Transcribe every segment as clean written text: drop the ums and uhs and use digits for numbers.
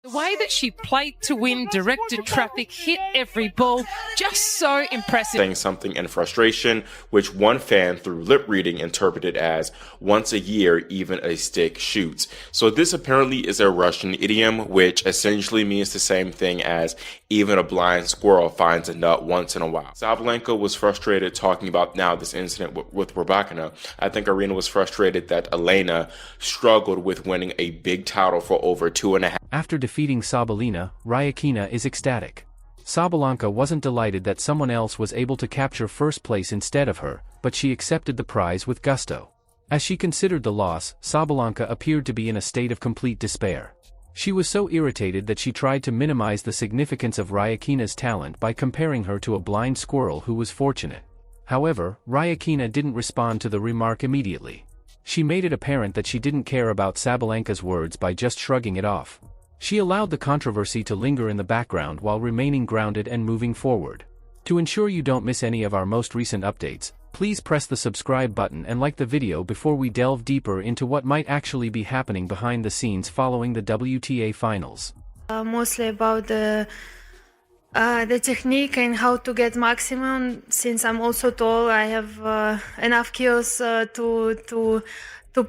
The way that she played to win, directed traffic, hit every ball, just so impressive. Saying something in frustration, which one fan through lip reading interpreted as, once a year, even a stick shoots. So this apparently is a Russian idiom, which essentially means the same thing as, even a blind squirrel finds a nut once in a while. Sabalenka was frustrated talking about now this incident with Rybakina. I think Aryna was frustrated that Elena struggled with winning a big title for over 2.5. After defeating Sabalenka, Rybakina is ecstatic. Sabalenka wasn't delighted that someone else was able to capture first place instead of her, but she accepted the prize with gusto. As she considered the loss, Sabalenka appeared to be in a state of complete despair. She was so irritated that she tried to minimize the significance of Rybakina's talent by comparing her to a blind squirrel who was fortunate. However, Rybakina didn't respond to the remark immediately. She made it apparent that she didn't care about Sabalenka's words by just shrugging it off. She allowed the controversy to linger in the background while remaining grounded and moving forward. To ensure you don't miss any of our most recent updates, please press the subscribe button and like the video before we delve deeper into what might actually be happening behind the scenes following the WTA Finals. Mostly about the technique and how to get maximum. Since I'm also tall, I have enough kills to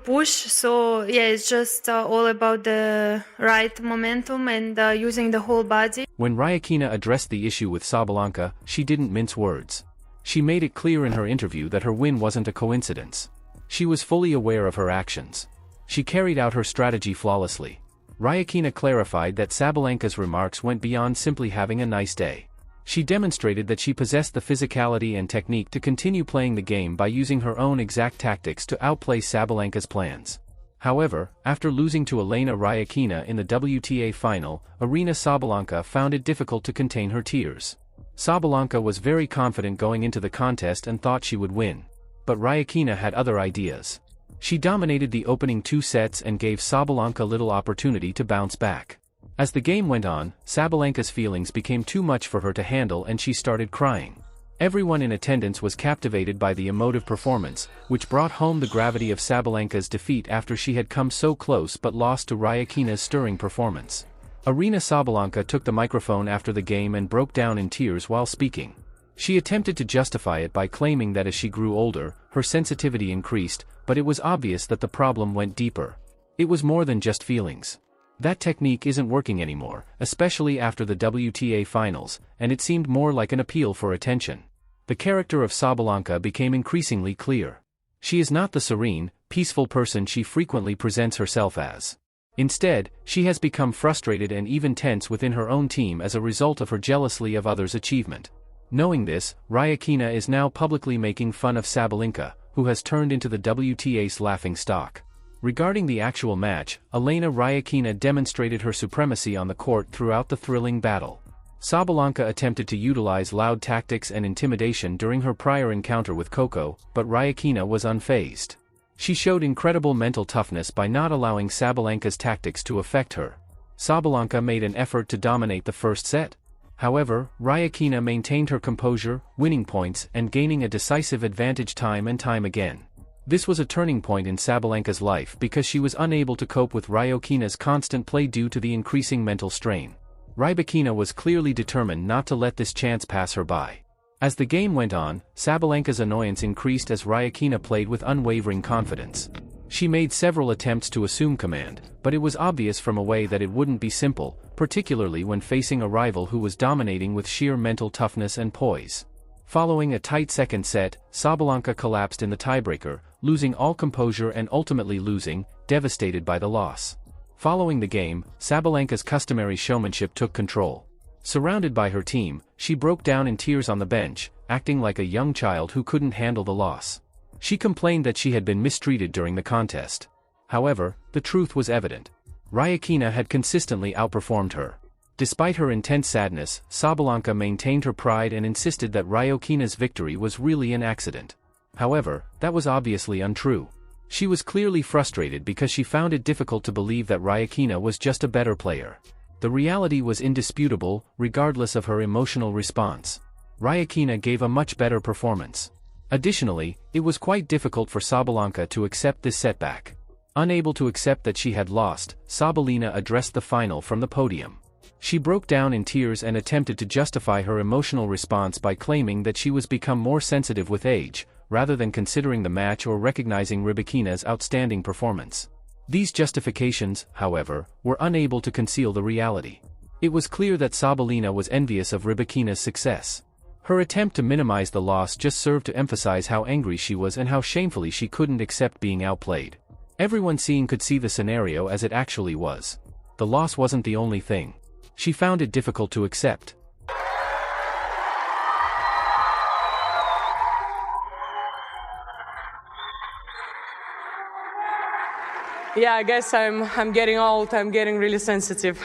push. So yeah, it's just all about the right momentum and using the whole body. When Rybakina addressed the issue with Sabalenka, she didn't mince words. She made it clear in her interview that her win wasn't a coincidence. She was fully aware of her actions. She carried out her strategy flawlessly. Rybakina clarified that Sabalenka's remarks went beyond simply having a nice day. She demonstrated that she possessed the physicality and technique to continue playing the game by using her own exact tactics to outplay Sabalenka's plans. However, after losing to Elena Rybakina in the WTA final, Aryna Sabalenka found it difficult to contain her tears. Sabalenka was very confident going into the contest and thought she would win. But Rybakina had other ideas. She dominated the opening 2 sets and gave Sabalenka little opportunity to bounce back. As the game went on, Sabalenka's feelings became too much for her to handle and she started crying. Everyone in attendance was captivated by the emotive performance, which brought home the gravity of Sabalenka's defeat after she had come so close but lost to Rybakina's stirring performance. Aryna Sabalenka took the microphone after the game and broke down in tears while speaking. She attempted to justify it by claiming that as she grew older, her sensitivity increased, but it was obvious that the problem went deeper. It was more than just feelings. That technique isn't working anymore, especially after the WTA Finals, and it seemed more like an appeal for attention. The character of Sabalenka became increasingly clear. She is not the serene, peaceful person she frequently presents herself as. Instead, she has become frustrated and even tense within her own team as a result of her jealousy of others' achievement. Knowing this, Rybakina is now publicly making fun of Sabalenka, who has turned into the WTA's laughingstock. Regarding the actual match, Elena Rybakina demonstrated her supremacy on the court throughout the thrilling battle. Sabalenka attempted to utilize loud tactics and intimidation during her prior encounter with Coco, but Rybakina was unfazed. She showed incredible mental toughness by not allowing Sabalenka's tactics to affect her. Sabalenka made an effort to dominate the first set. However, Rybakina maintained her composure, winning points and gaining a decisive advantage time and time again. This was a turning point in Sabalenka's life because she was unable to cope with Rybakina's constant play due to the increasing mental strain. Rybakina was clearly determined not to let this chance pass her by. As the game went on, Sabalenka's annoyance increased as Rybakina played with unwavering confidence. She made several attempts to assume command, but it was obvious from away that it wouldn't be simple, particularly when facing a rival who was dominating with sheer mental toughness and poise. Following a tight second set, Sabalenka collapsed in the tiebreaker, losing all composure and ultimately losing, devastated by the loss. Following the game, Sabalenka's customary showmanship took control. Surrounded by her team, she broke down in tears on the bench, acting like a young child who couldn't handle the loss. She complained that she had been mistreated during the contest. However, the truth was evident. Rybakina had consistently outperformed her. Despite her intense sadness, Sabalenka maintained her pride and insisted that Rybakina's victory was really an accident. However, that was obviously untrue. She was clearly frustrated because she found it difficult to believe that Rybakina was just a better player. The reality was indisputable, regardless of her emotional response. Rybakina gave a much better performance. Additionally, it was quite difficult for Sabalenka to accept this setback. Unable to accept that she had lost, Sabalenka addressed the final from the podium. She broke down in tears and attempted to justify her emotional response by claiming that she was become more sensitive with age, rather than considering the match or recognizing Rybakina's outstanding performance. These justifications, however, were unable to conceal the reality. It was clear that Sabalenka was envious of Rybakina's success. Her attempt to minimize the loss just served to emphasize how angry she was and how shamefully she couldn't accept being outplayed. Everyone seeing could see the scenario as it actually was. The loss wasn't the only thing. She found it difficult to accept. Yeah, I guess I'm getting old. I'm getting really sensitive.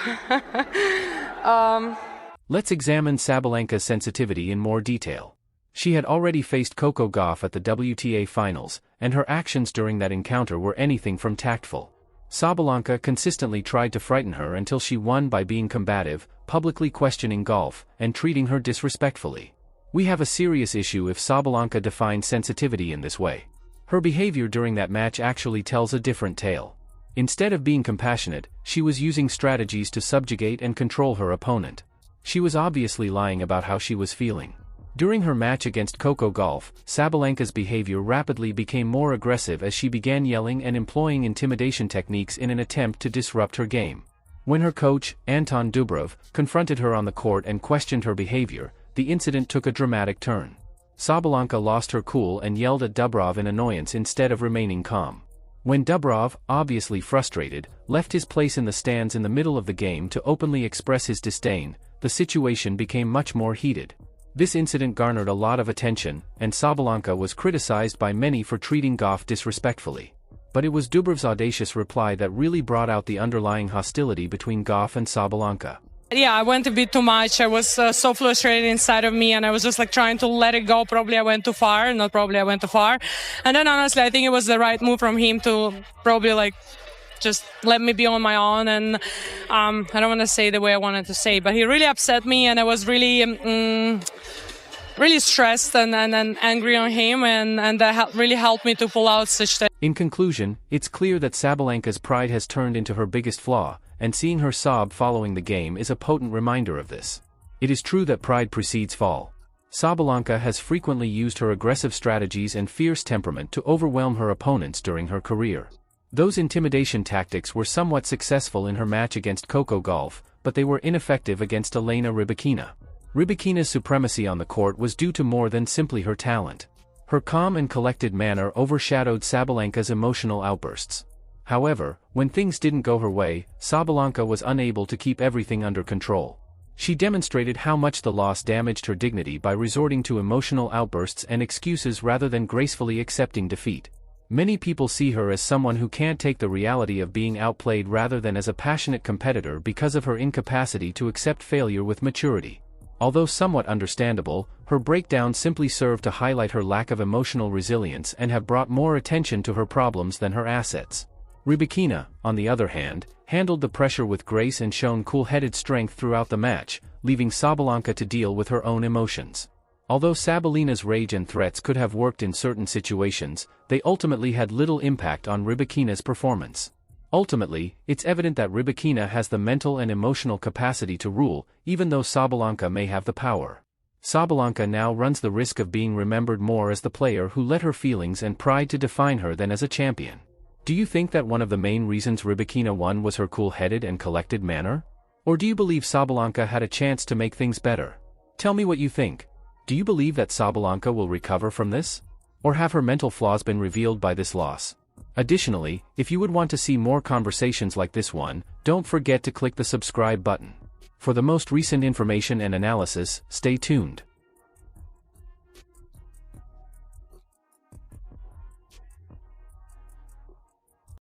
Let's examine Sabalenka's sensitivity in more detail. She had already faced Coco Gauff at the WTA Finals, and her actions during that encounter were anything from tactful. Sabalenka consistently tried to frighten her until she won by being combative, publicly questioning Gauff, and treating her disrespectfully. We have a serious issue if Sabalenka defines sensitivity in this way. Her behavior during that match actually tells a different tale. Instead of being compassionate, she was using strategies to subjugate and control her opponent. She was obviously lying about how she was feeling. During her match against Coco Gauff, Sabalenka's behavior rapidly became more aggressive as she began yelling and employing intimidation techniques in an attempt to disrupt her game. When her coach, Anton Dubrov, confronted her on the court and questioned her behavior, the incident took a dramatic turn. Sabalenka lost her cool and yelled at Dubrov in annoyance instead of remaining calm. When Dubrov, obviously frustrated, left his place in the stands in the middle of the game to openly express his disdain, the situation became much more heated. This incident garnered a lot of attention, and Sabalenka was criticized by many for treating Gauff disrespectfully. But it was Dubrov's audacious reply that really brought out the underlying hostility between Gauff and Sabalenka. Yeah, I went a bit too much. I was so frustrated inside of me, and I was just trying to let it go. Probably I went too far. Not probably I went too far. And then honestly, I think it was the right move from him to probably just let me be on my own. And I don't want to say the way I wanted to say, but he really upset me, and I was really really stressed and angry on him, and that really helped me to pull out such things. In conclusion, it's clear that Sabalenka's pride has turned into her biggest flaw, and seeing her sob following the game is a potent reminder of this. It is true that pride precedes fall. Sabalenka has frequently used her aggressive strategies and fierce temperament to overwhelm her opponents during her career. Those intimidation tactics were somewhat successful in her match against Coco Gauff, but they were ineffective against Elena Rybakina. Rybakina's supremacy on the court was due to more than simply her talent. Her calm and collected manner overshadowed Sabalenka's emotional outbursts. However, when things didn't go her way, Sabalenka was unable to keep everything under control. She demonstrated how much the loss damaged her dignity by resorting to emotional outbursts and excuses rather than gracefully accepting defeat. Many people see her as someone who can't take the reality of being outplayed rather than as a passionate competitor because of her incapacity to accept failure with maturity. Although somewhat understandable, her breakdown simply served to highlight her lack of emotional resilience and have brought more attention to her problems than her assets. Rybakina, on the other hand, handled the pressure with grace and shown cool-headed strength throughout the match, leaving Sabalenka to deal with her own emotions. Although Sabalenka's rage and threats could have worked in certain situations, they ultimately had little impact on Rybakina's performance. Ultimately, it's evident that Rybakina has the mental and emotional capacity to rule, even though Sabalenka may have the power. Sabalenka now runs the risk of being remembered more as the player who let her feelings and pride to define her than as a champion. Do you think that one of the main reasons Rybakina won was her cool-headed and collected manner? Or do you believe Sabalenka had a chance to make things better? Tell me what you think. Do you believe that Sabalenka will recover from this? Or have her mental flaws been revealed by this loss? Additionally, if you would want to see more conversations like this one, don't forget to click the subscribe button. For the most recent information and analysis, stay tuned.